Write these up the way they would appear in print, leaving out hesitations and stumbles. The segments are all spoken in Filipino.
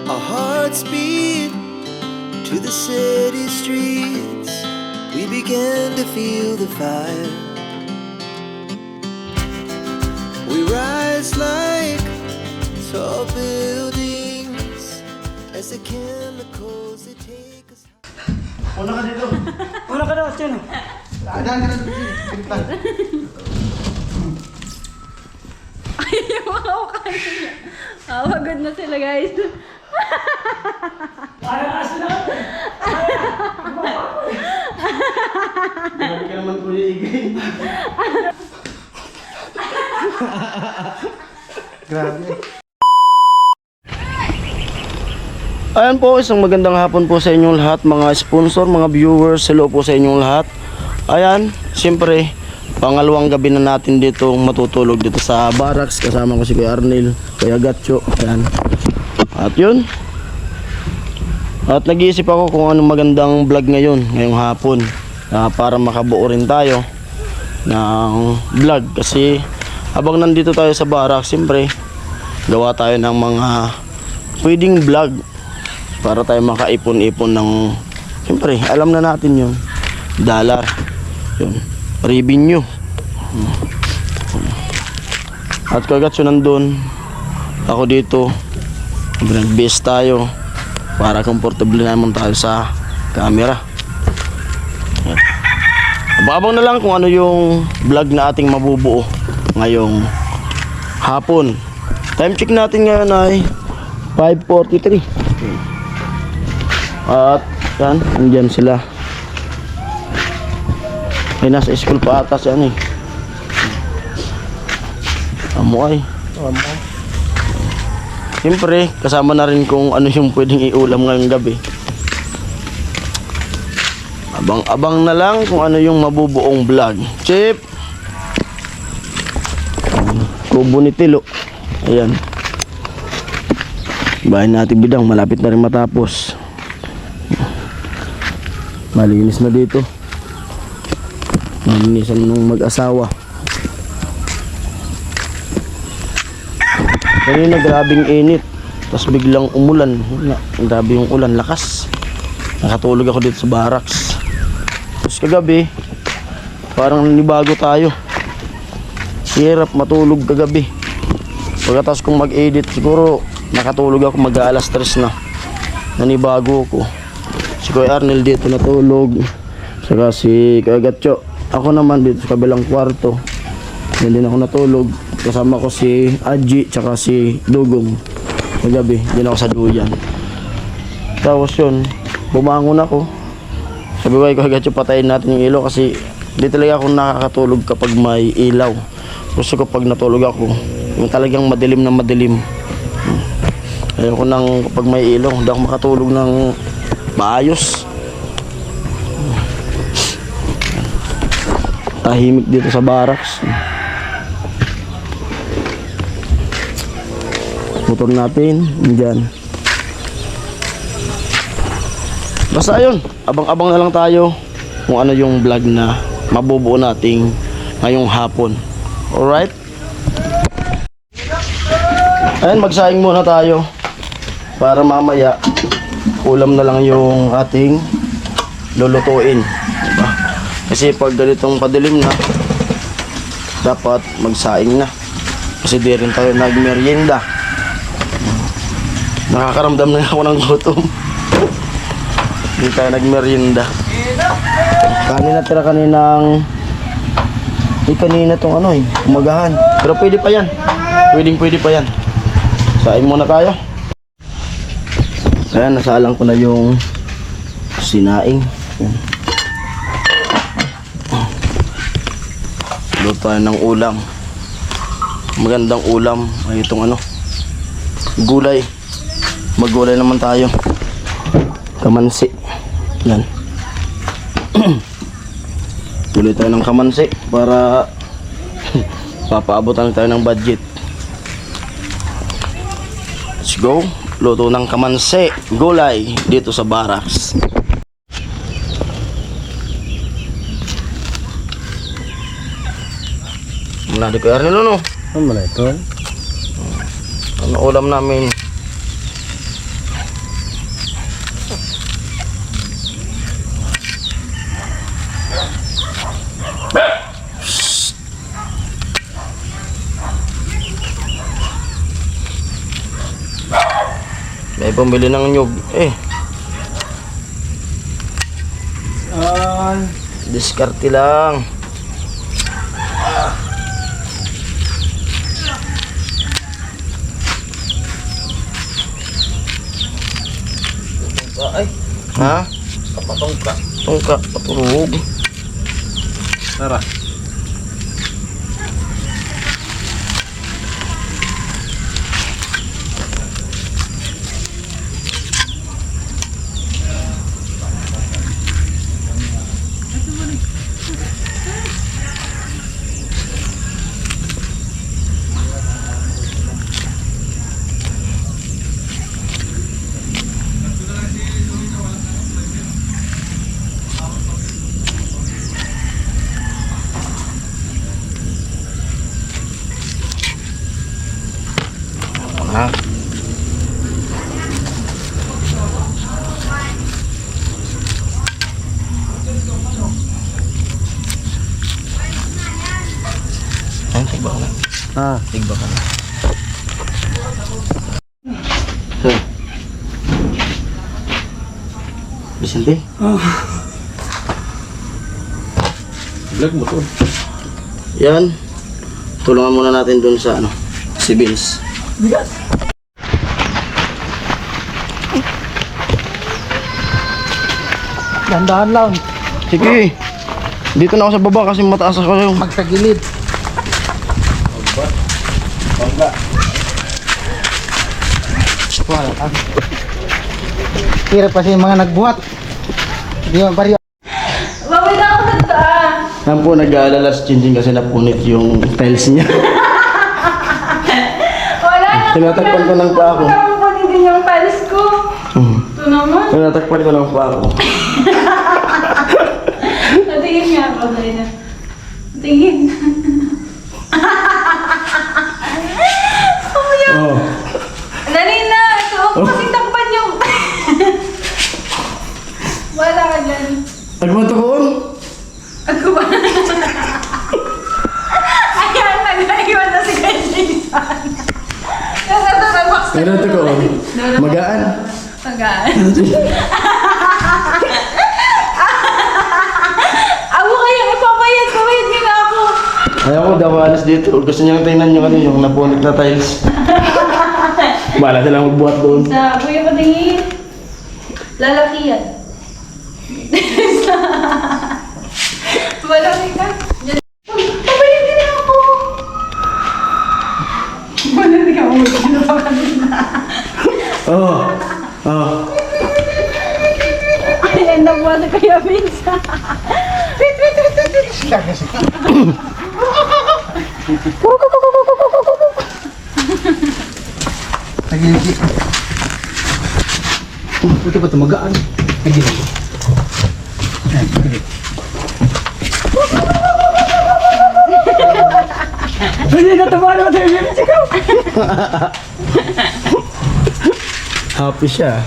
Our hearts beat to the city streets. We began to feel the fire. We rise like tall buildings as the chemicals they take us. Una ka dito. Una ka daw, Chen. Daan ka na dito. Ay, makakakain niya. Pagod na sila, guys. Parang aso na ako. Grabe ka naman Kuya Igay. Grabe. Ayan po, isang magandang hapon po sa inyong lahat, mga sponsor, mga viewers. Hello po sa inyong lahat. Ayan, siyempre, pangalawang gabi na natin dito matutulog dito sa barracks. Kasama ko si Kuya Arnel, Kuya Gatcho. Ayan. At yun. At nag-iisip ako kung anong magandang vlog ngayong hapon. Para makabuo rin tayo ng vlog. Kasi habang nandito tayo sa barracks, siyempre, gawa tayo ng mga pwedeng vlog. Para tayo makaipon-ipon ng, siyempre, alam na natin yun, dollar, yun, revenue. At kagat yun nandun, ako dito, nag-base tayo, para komportable naman tayo sa camera. Abang na lang kung ano yung vlog na ating mabubuo ngayong hapon. Time check natin ngayon ay 5:43. At yan, andyan sila. Ay nasa school pa ata siya eh. Amoy. Siyempre, kasama na rin kung ano yung pwedeng iulam ngayong gabi. Abang-abang na lang kung ano yung mabubuong vlog. Chip! Kubo ni Tilo. Ayan. Bahay natin bidang, malapit na rin matapos. Malinis na dito. Malinisan nung mag-asawa. Kanina grabing init. Tapos biglang umulan. Grabe yung ulan, lakas. Nakatulog ako dito sa barracks. Tapos kagabi, parang nanibago tayo. Hirap matulog kagabi. Pagkatapos kong mag-edit, siguro nakatulog ako mag-alas 3 na. Nanibago ko. Si Kuya Arnel dito natulog. Saka si Kuya Gatcho. Ako naman dito sa kabilang kwarto. Diyan din ako natulog. Kasama ko si Adji tsaka si Dugong. Kagabi, diyan ako sa duyan. Tapos yun, bumangon ako. Sabi ko kay Kuya Gatcho, patayin natin yung ilaw kasi di talaga ako nakakatulog kapag may ilaw. Gusto ko pag natulog ako, yung talagang madilim na madilim. Ayoko nang kapag may ilaw, hindi ako makatulog ng maayos. Tahimik dito sa barracks. Motor natin, dyan. Basta ayun, abang-abang na lang tayo kung ano yung vlog na mabubuo nating ngayong hapon. Alright? Ayun, magsaing muna tayo para mamaya ulam na lang yung ating lulutuin, diba? Kasi pag ganitong padilim na, dapat magsaing na kasi di rin tayo nagmerienda. Nakakaramdam na ako ng gutom. Di tayo nagmerienda. Kanina tira kaninang kanina tong ano umagahan, pero pwede pa yan, pwede pa yan. Saing muna tayo. Ayan, nasalang ko na yung sinaing. Luto tayo ng ulam. Magandang ulam ay itong ano, gulay. Maggulay naman tayo. Kamansi. Yan. Gulay tayo ng kamansi para papaabotan tayo ng budget. Let's go. Luto ng kamansi, gulay dito sa barracks. Mula di ko Arnel, no? Ano na ito? Ano ulam namin? pambili ng nyug. Diskarte lang. Ay. Ha? Patungka. Tungka, patulog. Tara. Ha? Tigba ka na. Tigba ka na. Vicente? Vlog mo to. Yan. Tulungan muna natin dun sa si Vince. Bigas. Dandahan lang. Sige. Dito na ako sa baba kasi mataas ako yung Magtagilid. Wala ka. Hirap kasi yung mga nagbuhat. Hindi mo pari. Bawal na ako nagdaan. Yan po, nag-aalala si Chinching kasi napunit yung tiles niya. Wala na. Tinatakpan ko ng paa ko. Napupunin din yung tiles ko. Ito naman. Tinatakpan ko ng paa ko. Natingin nga ako sa'yo na. Tingin. Oh. Dali na. Ito ako kasi takpan yung... Wala ka dyan. Nagmatukoon? Ako ba? Ayan, nag-naiwan na si Kenji. Nagtatarabox na. Nagmatukoon? Magaan? Magaan. Ako kaya ipabayad. Pabayad niyo na ako. Ayaw ko daw alas dito. Gusto niyang tingnan yung napunit na tiles. Bala silang magbuhat doon. Sa kuya patingin. Lalaki yan. Malaki ka. Pabayad niyo na ako. Malaki ka. Ano pa kanina? Oh. Oh. Ayan na po na kaya Vince. Wait. Tagilid. Ito ba ito magaan? Tagilid. Tagilid. Hindi na tama naman tayo yung sigaw. Happy siya.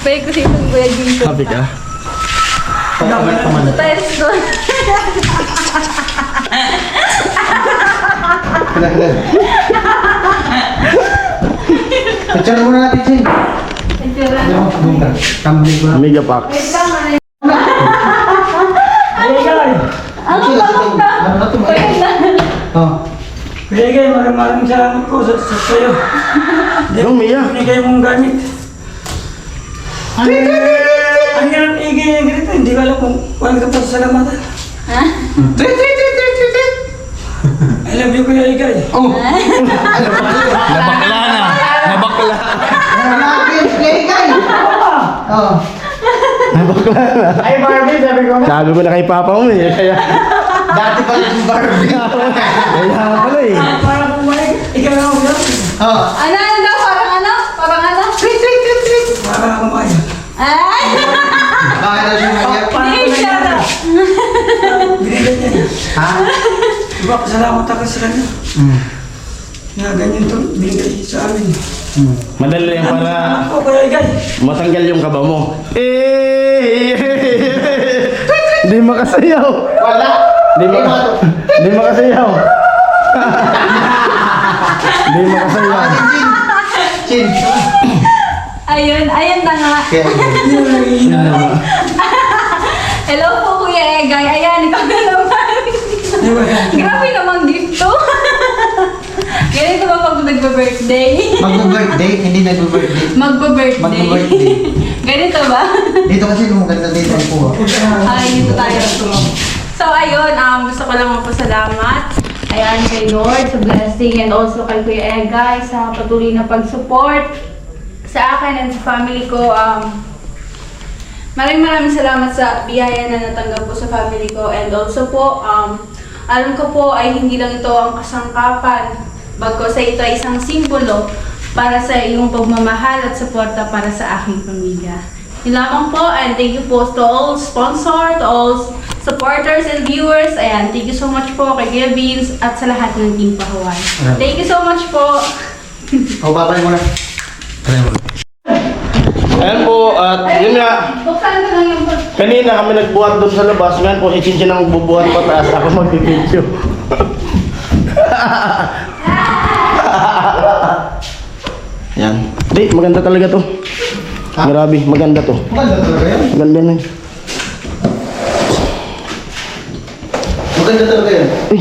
Pwede ko siya itong kuya Vince. Happy ka? Tiles doon. Picture muna natin, Jay. Picture lang. Doon ka. Tumbling ko na. Mega Pax. Wait lang, ano yun? Kuya Gay. Ano ka? Ano ito ba? Wait lang. Oh. Kuya Gay, maraming salamat ko sa sa'yo. Yung Mia. Binigay mong gamit. Ang hirap igay yung ganito, hindi ko alam kung kuhaan ka pa sa salamatan. Ha? I love you, Kuya Igay. Oh. Nabakla na. Nabakla. Gay. Oh. Nabakla na. Ay, Barbie, sabi ko. Sabi ko na kay Papa mo kaya... Dati pa yung Barbie. Kaya pala Para bumalik, ikaw na ako lang. Oh. Ano daw? Parang ano? Parang ano? Para ako maya. Ay! Bakit na siya manyak? Hindi siya daw. Binigay niya. Ha? Diba, salamat ako sa kanya. Na ganyan to, binigay sa amin. Madali yan para Ako, Kuya Igay. matanggal yung kaba mo. Hindi makasayaw. Wala. Hindi makasayaw. Hindi makasayaw. Chin. Ayun na nga. Kaya Hello po, Kuya Egay. Ayan, ikaw na naman. Grabe namang gift to. Ganito ba pag nagba-birthday? magbo-birthday, hindi nagbo-birthday. Magba-birthday. Magbo-birthday. Ganito ba? Dito kasi lumaganda dito ang kuha. Ay, dito tayo. So, ayun, gusto ko lang magpasalamat. Ayan, kay Lord sa blessing and also kay Kuya Egay sa patuloy na pag-support sa akin and sa family ko. Maraming salamat sa biyaya na natanggap po sa family ko and also po, alam ko po ay hindi lang ito ang kasangkapan, bagkus ay ito ay isang simbolo para sa iyong pagmamahal at suporta para sa aking pamilya. Yun lamang po, and thank you po to all sponsor, to all supporters and viewers. Ayan, thank you so much po kay Kuya Vince at sa lahat ng Team Pahuwan. Thank you so much po. Babay mo na. Ayan po, at yun nga. Buksan ko lang yung Kanina kami nagbuhat doon sa labas. Ngayon po si Chinchin ang bubuhat pataas. Ako mag-video. Yan. Di, maganda talaga to. Grabe, maganda to. Maganda talaga yan. Maganda na. Maganda talaga yan. Uy,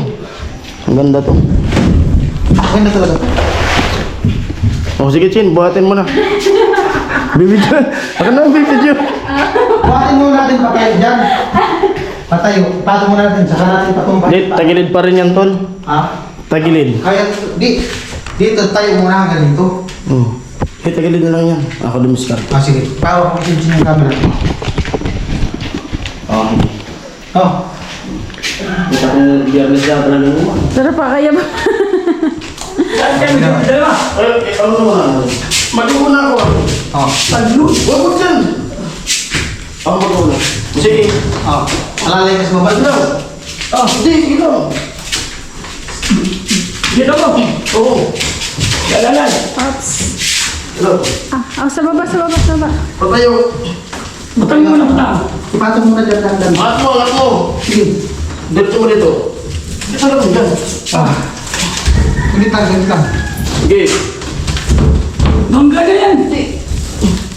maganda to. Maganda talaga. O sige Chin, buhatin mo na. Bibidyo. Ako na ang bibidyo. Buhatin mo natin patayo dyan. Patayo. Pato mo natin. Saka natin patumbay. Di, tagilid pa rin yan, Ton. Ha? Tagilid. Kaya, dito tayo muna hanggang dito. Di, tagilid na lang yan. Ako dumiskart. Sige. Pawak mo yung camera. Oh. Kita ko biyernes na talaga naman. Tara pa, kaya ba? Ay, ano naman? Mag-una ako. Oh. Taglod. Huwag mo dyan. Ako mag-una. Sige. Oh. Alalay ka sa baba. Ano? Ah, hindi. Ikaw. Dito mo. Oo. Dalalan. Ops. Ikaw. Sa baba, sa baba, sa baba. Patayo. Butang mo na butang. Ipato mo na dyan. Angat mo, angat mo. Sige. Dito mo dito. Dito lang mo dyan. Ganit lang. Sige. Bangga na yan.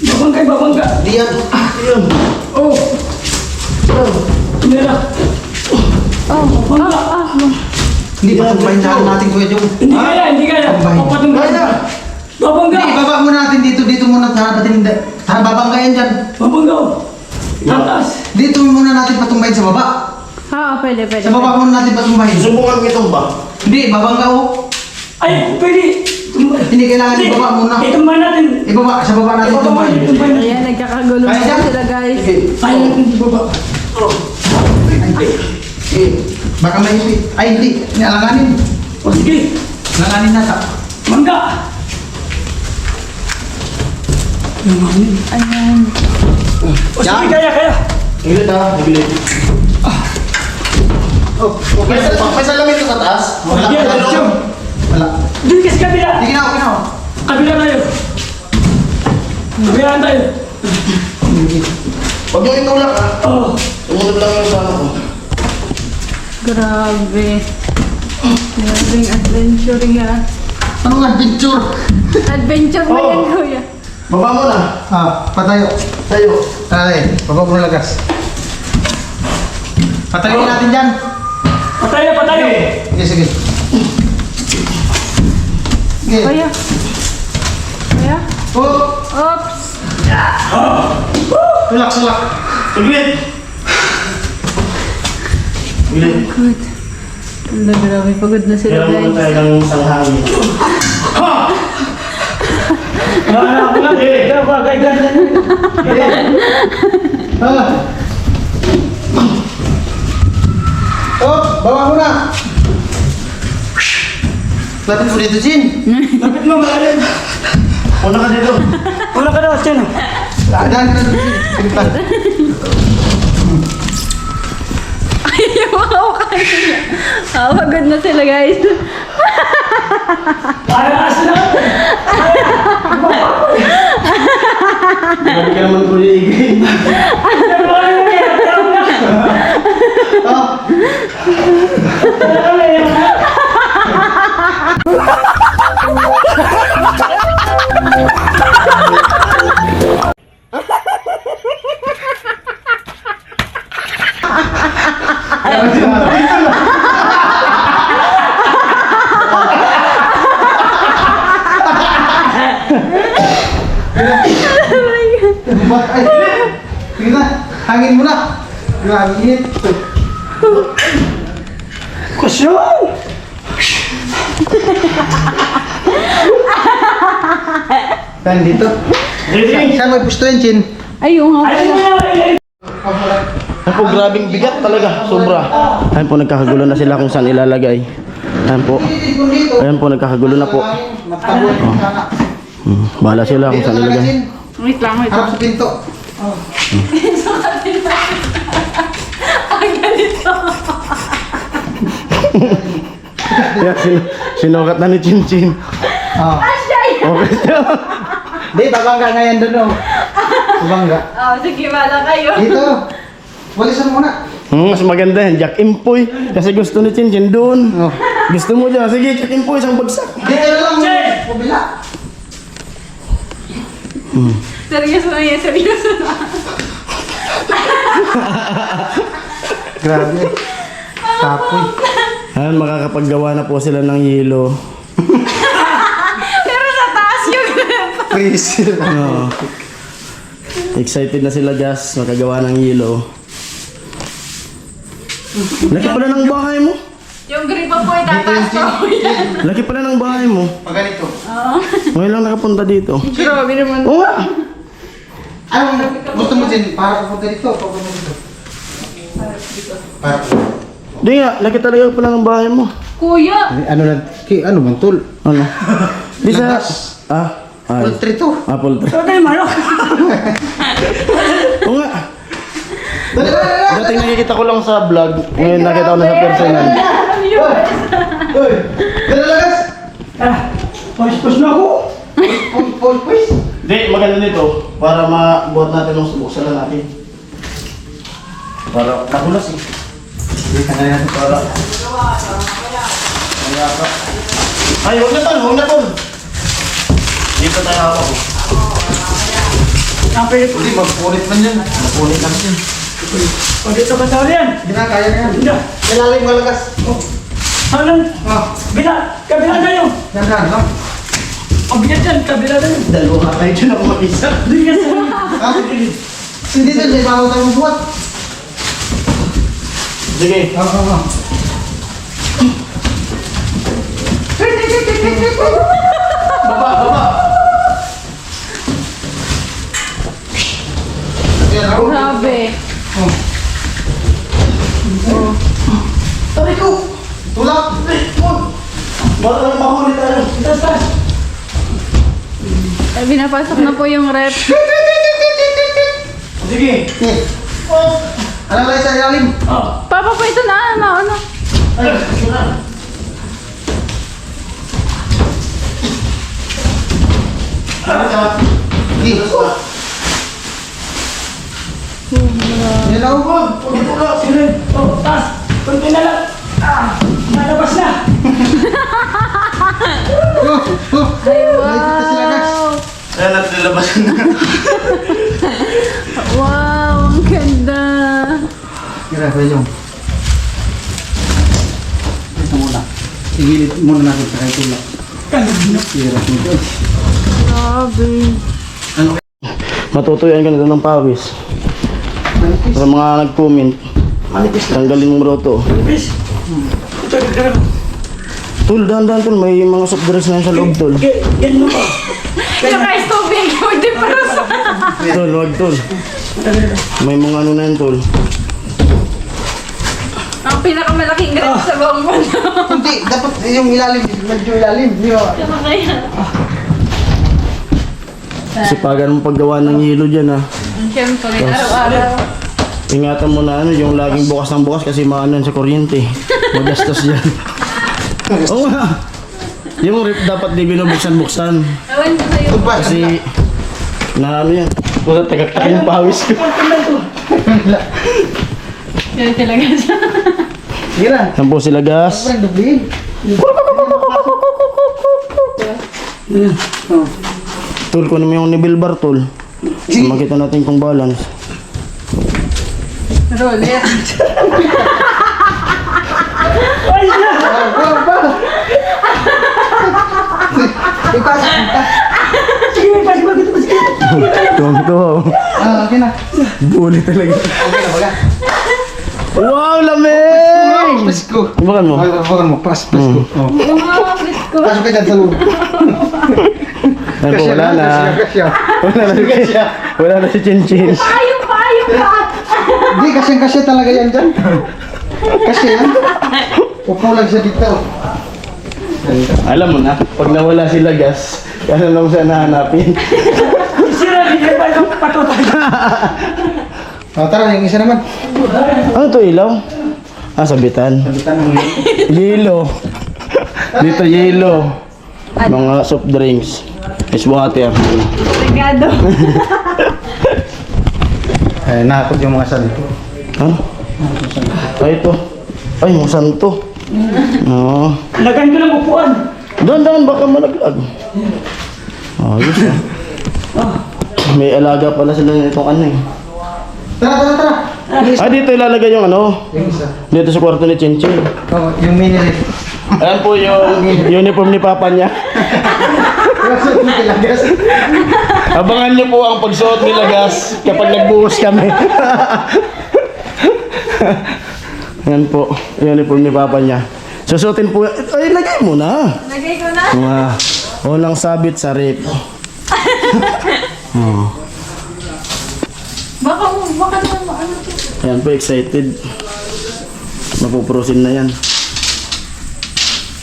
Babangga, babangga. Diyan. Ayan. Oh, Ayan. tumira. Bangga. Hindi pa tumbahin natin Kuya Jong. Hindi kaya, hindi kaya. Bangga. Papatungga. Kaya. Babangga. Hindi, baba mo natin dito. Dito muna natin. Babanggayan dyan. Babangga. Tatas. Dito muna natin patumbahin sa baba. Pwede. Sa baba muna natin patumbahin. Subukan mo itong ba? Hindi, babangga oh. Ay, pwede. Hindi kailangan ibaba muna. Itumba natin. Ibaba, sa baba natin tumbahin. Ayan, nagkakagulo Kaya na dyan? sila guys. Ay, hindi baba. Sige. Baka may ipit. Ay, hindi. Alanganin. O sige. Alanganin nata. Mangga. Ayan. O sige, kaya. Gilid ha. Gilid. Oh, May salamin ka sa taas? Wala. Sige, Wala. Jom. Wala. Doon kasi kabila. Sige na, okay na. Kabila tayo. Kabila tayo. Huwag yung itulak ha. Oh. Tumunod lang yung sana ko. Grabe. Grabing adventure nga. Anong adventure? Adventure ba yan, Oh. kuya? Baba mo na. Patayo. Tayo. Ay, baba mo na lagas. Patayin natin dyan. Patayo. Sige, sige. Sige. Kuya. Kuya? Oh, Oops. relax. Gilid. Gilid. Good. Ang grabe, pagod na sila Kailangan mo guys. tayo ng isang hangin. Wala ko lang. Kaya ganyan. Oh, bawa mo na. Lapit mo dito, Jin. Lapit mo, malalim. Una ka dito. Wala ka daw, Chen. Daan ka na dito, Jin. Yung mga kanina. Pagod na sila guys. Paraas na. Grabe ka naman kuligin. Oh. Ay! Sige na! Hangin mo na! Grabe init! Kusyon! Saan dito? Saan may gusto yan, Chin? Ayun nga Ayun pala. na! Ayan po, grabing bigat talaga, sobra. Ayan po, nagkakagulo na sila kung saan ilalagay. Ayan po. Ayan po, nagkakagulo na po. Magtago. Sana. Bahala sila kung saan ilagay. Wait lang, wait Harap lang. sa pinto. Ang ganito. Yan, sinukat na ni Chin Chin. Oh. Okay siya. Di, babangga nga yan doon, oh. Babangga. Oh, sige, wala kayo. Dito. Walisan muna. Mas maganda yan, Jack Impoy. Kasi gusto ni Chin Chin doon. Oh. Gusto mo dyan, sige, Jack Impoy, isang bagsak. Dito na lang. Pabila. Seryoso na yan, seryoso na. Grabe. Tapoy. Ayan, makakapaggawa na po sila ng yelo. Pero sa taas yung Freeze. Oo. Excited na sila, Gas, makagawa ng yelo. Laki pala ng bahay mo. Yung gripa po ay tataas pa po yan. Laki pala ng bahay mo. Pag ganito. Ngayon lang nakapunta dito. Grabe naman. Oo nga. Anong gusto mo, Chin? Para papunta dito. Papunta dito. Para Di nga, laki talaga pala ng bahay mo. Kuya! ano na? Ano bang tul? Ano? Di sa... Ah? Ay. Poultry to. Apple tree. Ito tayo, manok! Oo nga. Dating nakikita ko lang sa vlog. Ngayon nakita ko na sa personal. Hoy! Dalagas! Ah, pus-pus na ako! Pulpus! Di, maganda nito. Para mabuhat natin ng subok sala natin. Para nakulas eh. Hindi ka na natin para. Ay, huwag na tol, huwag na tol. Dito tayo hawak ko. Ang pwede po. Hindi, magpunit man yan. Magpunit lang yan. O dito ka sa yan. Hindi na, kaya na yan. Hindi. Nilalim malagas. Anong? Oh, Kabila tayo. dandan lang. Ang bigat yan, kabila tayo. Dalawa nga tayo dyan ako mag-isa. Hindi ka sa... Ha? Hindi din, may bago tayo magbuhat. Sige. Oo. Baba, baba. Ayan ako. Grabe. Tabi ko! Tulak! Baka na mahuli tayo. Tas, tas. Binapasok na po yung rep. Sige. Eh. Ano lang sa ilalim? Papa po ito na, ano? Ay, sige na. Ano ka? Hindi. Yan ako po. Sige. O, tas. Kunti na lang. Ah, malabas na. Ay, Nalipit na sila, guys. Ayan, natin nilabas na. Wow, ang ganda. Grabe yung. Ito muna. Igilid muna natin sa kay tulak. Hirap nito. Grabe. Matutuyan ka nito ng pawis. Sa mga nag-comment, tanggalin mo raw to. Bis. Ito, ito. Tul, dahan-dahan tul, may mga soft drinks na yun sa loob tul. Yan mo pa. Tsaka is tubig, hindi para sa... Tul, wag tul. May mga ano na yun tul. Ang pinakamalaking grip sa buong mundo. Hindi, dapat yung ilalim. Medyo ilalim. Di ba? Ano kaya? Sipagan mo paggawa ng hilo dyan ha. Siyempre, araw-araw. Ingatan mo na ano, yung laging bukas ng bukas kasi maano yan sa kuryente. Magastos yan. Oo nga. Yung rip dapat di binubuksan-buksan. Ewan ko sa'yo. Tupas. Kasi na ano yan. Puta tagaktak yung pawis ko. Yan talaga siya. Sige na. Yan po sila gas. Parang dubliin. Tul, kunin mo yung nibil bar tul. Makita natin kung balance. Roller. Ipasok. Sige, may pasok. Sige. Tuwang-tuwa. Okay na. Bully talaga. Okay na, baga. Wow, lamig! Presko. Ibakan mo. Bakan mo, presko. Oh. Pasok ka dyan sa loob. Ano po, wala na. Kasya. Wala na si Chinchin. Ayun pa! Hindi, kasyang-kasya talaga yan dyan. Kasya yan. Upo lang siya dito. Alam mo na, pag nawala si Lagas, ano lang siya nahanapin. Sira, di kayo pa itong patutay. O, tara, yung isa naman. Ano to, ilaw? Sabitan. Sabitan mo yun. Yelo. Dito yelo. Mga soft drinks. Ice water. Regado. Nakakot yung mga salito. Ha? Ay, ito. Ay, mga santo. Oo. Lagan ko ng upuan. Doon, baka malaglag. Ayos May alaga pala sila nitong ano eh. Tara. Dito ilalagay yung ano. Yung isa. Dito sa kwarto ni Chinchin. Oh, yung mini rin. Ayan po yung uniform ni Papa niya. Abangan niyo po ang pagsuot ni Lagas kapag nagbuhos kami. Ayan po, uniform ni Papa niya. Susutin po, ay lagay mo na. Lagay ko na. Walang sabit sa rip. Baka naman maano to. Ayan po, excited. Mapuprosin na yan.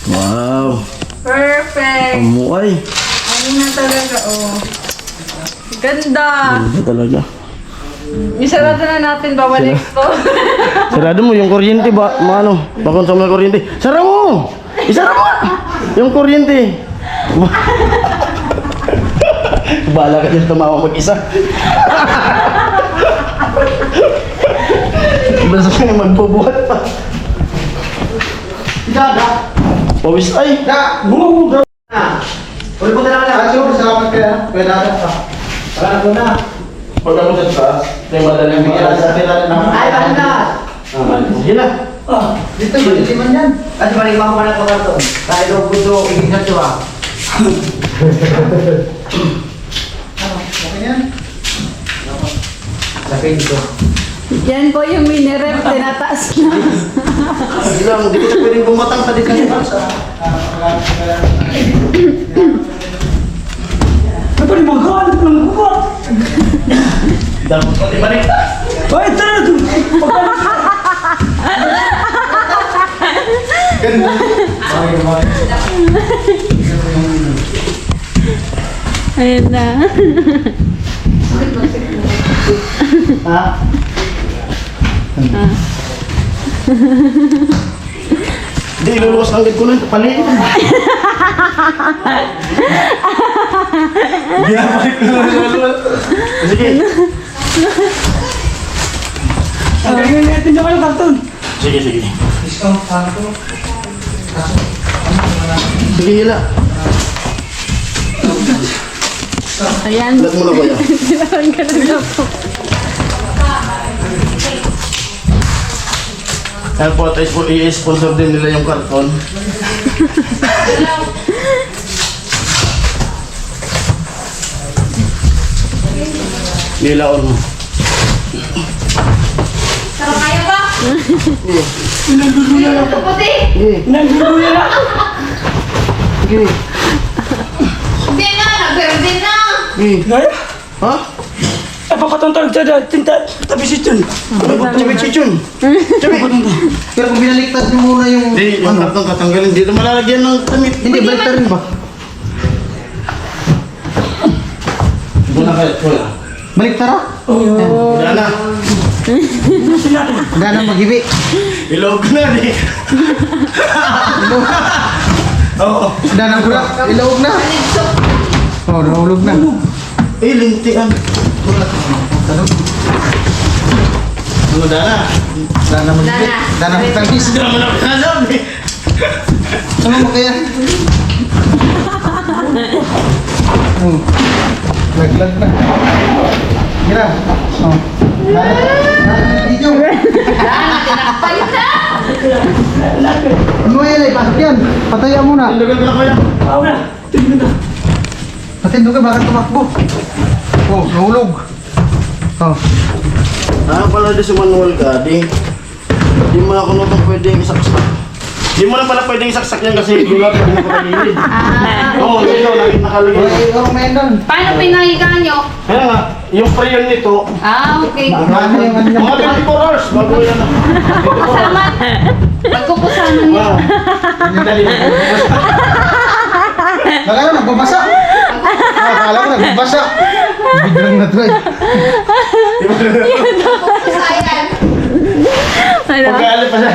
Wow. Perfect. Amuay. Ano na talaga, oh. Ganda. Ganda talaga. Isarado na natin, babalik ko. Sarado mo yung kuryente ba? Mano, bakon sa mga kuryente. Sara mo! Isara mo! Yung kuryente. Bala ka dyan tumawa mag-isa. Basta siya magbubuhat pa. Dada. Pawis ay! Uli po na lang. Salamat ka. Kaya dada. Wala na po na. Pag ako sa taas, tayo madalang Ay, banda. Sige na. Dito, maliliman yan. Kasi maliliman ko ka na ito. Kahit daw puso, igisan ito ah. Okay yan? Sabihin dito. Yan po yung mini-rep, tinataas na. Sige lang, hindi ko na pwedeng bumatang sa dito. Ano pa rin mga hanap ng buwan? Dapat pati baliktad. Ay, tara na doon. Ayan na. Ha? Hindi, iluluwas ang gid ko na. Palit. Ginabalik ko na iluluwas. Sige. Ang ganyan natin yung kayo karton. Sige. Discount pa ito. Sige, hila. Ayan. Lat mo na kuya. Tinatanggalan na po. Ayan po, tayo i-sponsor din nila yung karton. Nilaon mo. Sarap kayo ba? Nagduduya na. Puti. Nagduduya na. Sige. Hindi na, nag-birthday na. Sige. Gaya? Ha? Ay, papatong sa tinta. Tabi si Chun. Chabi chichun. Chabi. Pero kung binaligtad niyo muna yung... Hindi, yung karton katanggalin. Dito malalagyan ng tamit. Hindi, baliktad rin ba? Wala kayo, wala. Baliktad ah? Wala na. Wala na maghibi. Ilog na eh. Oo. Wala na pula. Ilawag na. Oh, nahulog na. Eh, lintian. Ano na? Wala na maghibi. Wala na magtangkis. Hindi naman ako nasabi. Ano mo kaya? Laglag na. Mira. Oh. Dito. Palit na. Ano yan eh? Pasok yan. Patayan mo na. Tindagan ko na kaya. Awa na. Tingnan na. Patindo ka, bakit tumakbo? Oh, nahulog. Oh. Pala di si Manuel ka, di mo na kunutong pwede isaksak. Di mo na pala pwede isaksak yan kasi gulat na pinapatagilid. Oo, yun, nakalagay. Oh, meron. Paano pinahiga nyo? Kaya nga, yung prayer nito, Okay. Ano yung ano mga 24 hours bago yan. Kasama. Magkukusama niyo. Akala mo, nagbabasa. Akala mo, nagbabasa. Biglang na to eh. Kusayan. Pagkaalit pa siya.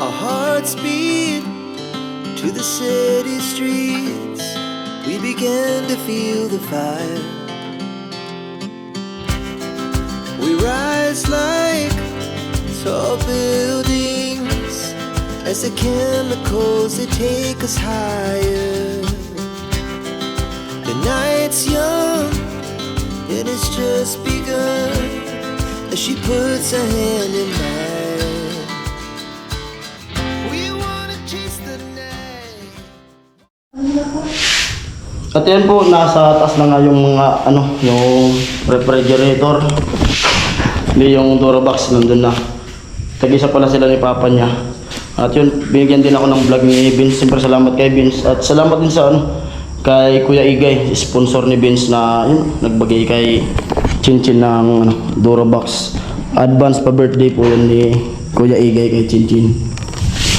Our hearts beat to the city streets. We began to feel the fire. We rise like tall buildings as the chemicals they take us higher. The night's young and it's just begun as she puts her hand in mine. We wanna chase the night. At yan po, nasa taas na nga yung mga, yung refrigerator. Hindi yung Durabox, nandun na. Tag-isa pala sila ni Papa niya. At yun, binigyan din ako ng vlog ni Vince. Siyempre salamat kay Vince. At salamat din sa kay Kuya Igay, sponsor ni Vince na nagbagay kay Chinchin ng Durabox. Advance pa birthday po yun ni Kuya Igay kay Chinchin.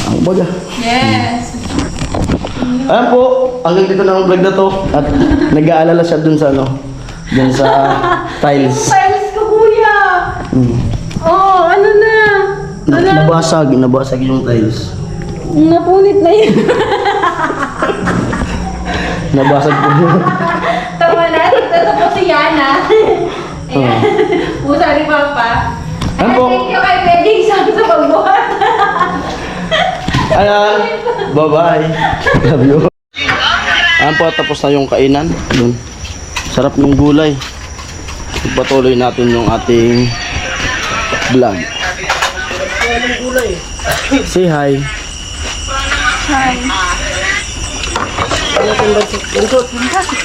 Ang baga. Yes. Ayan po, hanggang dito na ang vlog na to. At nag-aalala siya dun sa dun sa tiles. Files ko, kuya. Oh, ano na? Nabasag yung tiles. Napunit na yun. Nabasag po yun. Tama na. Ito po si Yana. Ayan. Pusa ni Papa. Ano po? Thank you kay Pwedeng sa pagbuhat. Ayan, bye-bye. Love you. Ayan po, tapos na yung kainan. Yun. Sarap ng gulay. Ipatuloy natin yung ating vlog. Say hi. Hi.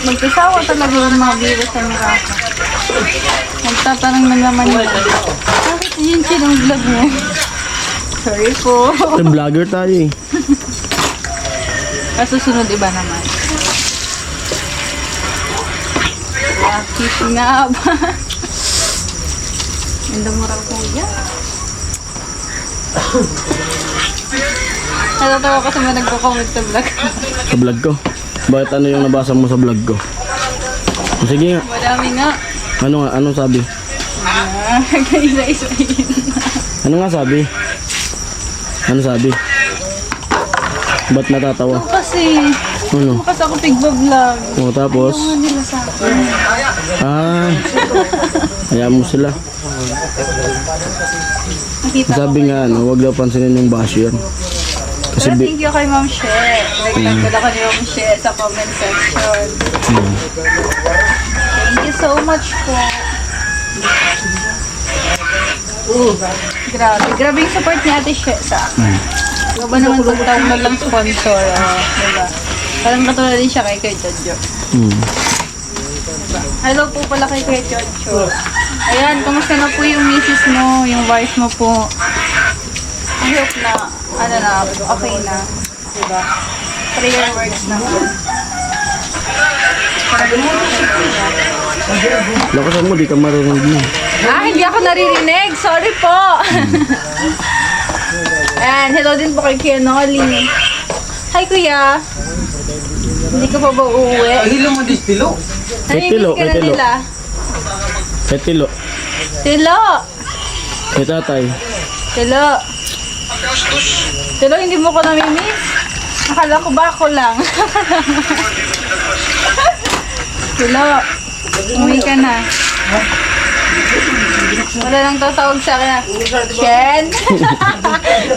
Magkasawa talaga yung mga virus sa Miraka. Nagtatanong na naman yun. Bakit yun ang vlog mo? Sorry po. Vlogger tayo eh. Kasusunod iba naman. Keeping up. Ganda mo raw kuya. Natatawa kasi may nagko-comment sa vlog. Sa vlog ko. Bakit ano yung nabasa mo sa vlog ko? Sige nga. Madami nga. Anong sabi? Kaisa-isa yun. Ano nga sabi? Ano sabi? Ba't natatawa? Kasi, Ano? kasi ako pigba-vlog. O tapos? Ayaw nga nila sa akin. Hayaan mo sila. Nakita ko. Sabi nga huwag daw pansinin yung basher. Kasi Pero thank you kay Ma'am She. Nagtagod ako ni Ma'am She sa comment section. Thank you so much po. Grabe yung support ni Ate She sa akin. Ano ba naman kung tawag na lang sponsor? Diba? Parang katulad din siya kay Kuya Jojo. Hello po pala kay Kuya Jojo. Ayan, kumusta na po yung misis mo, yung wife mo po? I hope na, okay na. Diba? Prayer works na po. lakasan mo, di ka marunong din. Hindi ako naririnig. Sorry po. Ayan, hello din po kay Kuya Noli. Hi, Kuya. Hindi ka pa ba uuwi? Hilo mo dis tilo. Kay Tilo, Namimiss ka na kay Tilo. nila. Kay Tilo. Tilo! Kay tatay. Tilo! Tilo, hindi mo ko namimiss? Akala ko ba ako lang? Tilo, umuwi ka na. Wala nang tatawag sa akin na, Chen?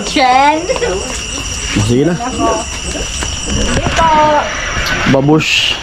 Chen? Sige na. Dito! Babush.